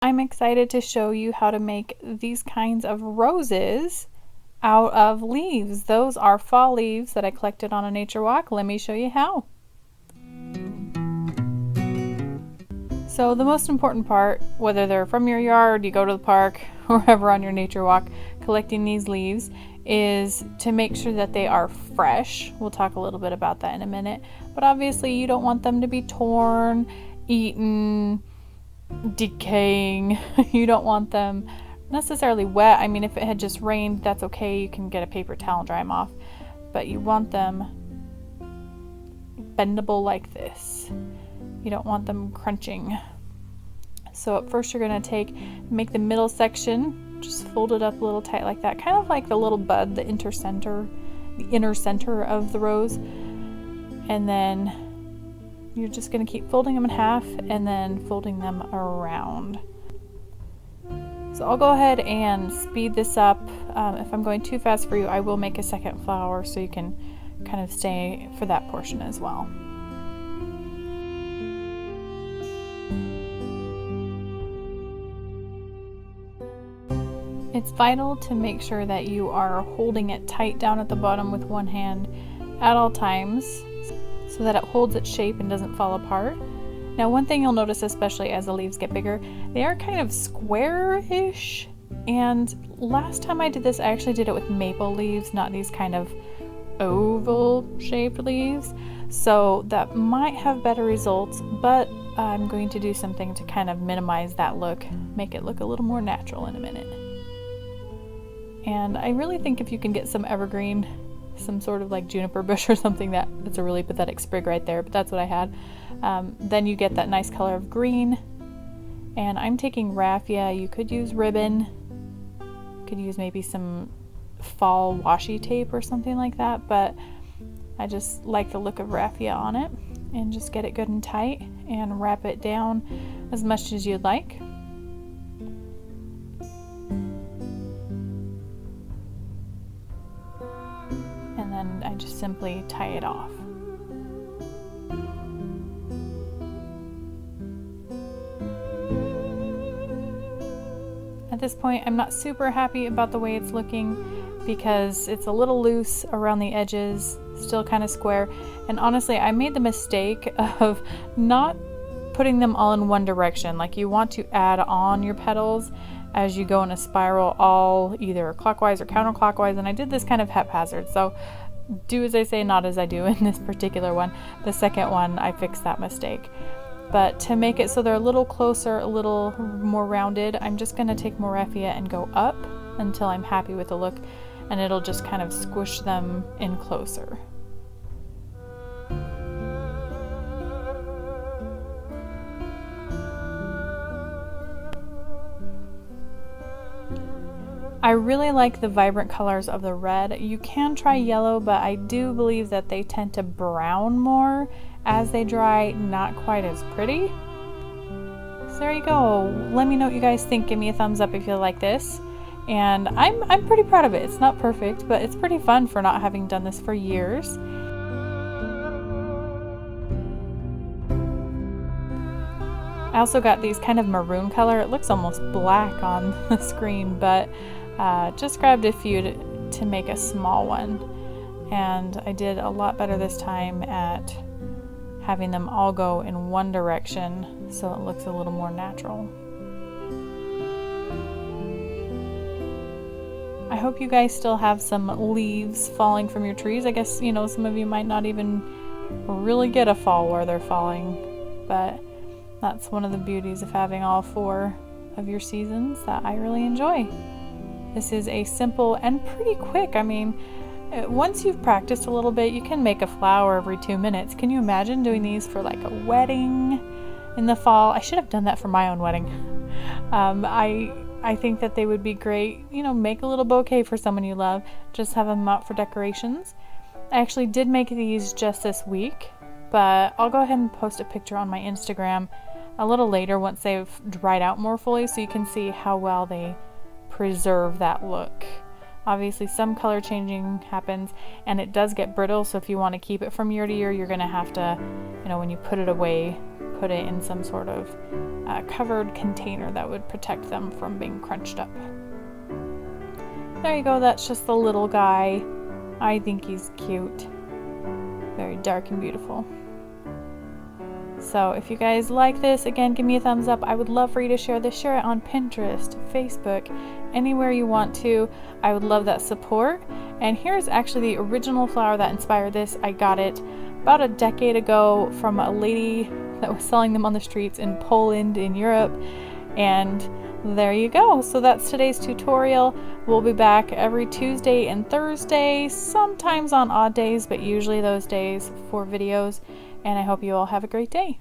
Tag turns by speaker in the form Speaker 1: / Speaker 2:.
Speaker 1: I'm excited to show you how to make these kinds of roses out of leaves. Those are fall leaves that I collected on a nature walk. Let me show you how. So the most important part, whether they're from your yard, you go to the park, or wherever on your nature walk, collecting these leaves, is to make sure that they are fresh. We'll talk a little bit about that in a minute. But obviously you don't want them to be torn, eaten, decaying. You don't want them necessarily wet. I mean, if it had just rained, that's okay. You can get a paper towel and dry them off. But you want them bendable like this. You don't want them crunching. So at first you're going to make the middle section, just fold it up a little tight like that, kind of like the little bud, the inner center of the rose. And then you're just going to keep folding them in half and then folding them around. So I'll go ahead and speed this up. If I'm going too fast for you, I will make a second flower so you can kind of stay for that portion as well. It's vital to make sure that you are holding it tight down at the bottom with one hand at all times so that it holds its shape and doesn't fall apart. Now, one thing you'll notice, especially as the leaves get bigger, they are kind of square-ish. And last time I did this, I actually did it with maple leaves, not these kind of oval-shaped leaves. So that might have better results, but I'm going to do something to kind of minimize that look, make it look a little more natural in a minute. And I really think if you can get some evergreen, some sort of like juniper bush or something, that's a really pathetic sprig right there, but that's what I had. Then you get that nice color of green. And I'm taking raffia. You could use ribbon. You could use maybe some fall washi tape or something like that, but I just like the look of raffia on it. And just get it good and tight and wrap it down as much as you'd like. And then I just simply tie it off. At this point, I'm not super happy about the way it's looking because it's a little loose around the edges, still kind of square. And honestly, I made the mistake of not putting them all in one direction. Like, you want to add on your petals as you go in a spiral, all either clockwise or counterclockwise, and I did this kind of haphazard, so do as I say, not as I do in this particular one. The second one, I fixed that mistake. But to make it so they're a little closer, a little more rounded, I'm just going to take more raffia and go up until I'm happy with the look, and it'll just kind of squish them in closer. I really like the vibrant colors of the red. You can try yellow, but I do believe that they tend to brown more as they dry, not quite as pretty. So there you go. Let me know what you guys think. Give me a thumbs up if you like this. And I'm pretty proud of it. It's not perfect, but it's pretty fun for not having done this for years. I also got these kind of maroon color. It looks almost black on the screen, but just grabbed a few to make a small one. And I did a lot better this time at having them all go in one direction so it looks a little more natural. I hope you guys still have some leaves falling from your trees. I guess, you know, some of you might not even really get a fall where they're falling, but that's one of the beauties of having all 4 of your seasons that I really enjoy. This is a simple and pretty quick. I mean, once you've practiced a little bit, you can make a flower every 2 minutes. Can you imagine doing these for like a wedding in the fall? I should have done that for my own wedding. I think that they would be great. You know, make a little bouquet for someone you love. Just have them out for decorations. I actually did make these just this week, but I'll go ahead and post a picture on my Instagram a little later once they've dried out more fully so you can see how well they preserve that look. Obviously some color changing happens and it does get brittle, so if you want to keep it from year to year, you're going to have to, you know, when you put it away, put it in some sort of covered container that would protect them from being crunched up. There you go, that's just the little guy. I think he's cute. Very dark and beautiful. So if you guys like this, again, give me a thumbs up. I would love for you to share this. Share it on Pinterest, Facebook, anywhere you want to. I would love that support. And here's actually the original flower that inspired this. I got it about a decade ago from a lady that was selling them on the streets in Poland in Europe. And there you go. So that's today's tutorial. We'll be back every Tuesday and Thursday, sometimes on odd days, but usually those days for videos. And I hope you all have a great day.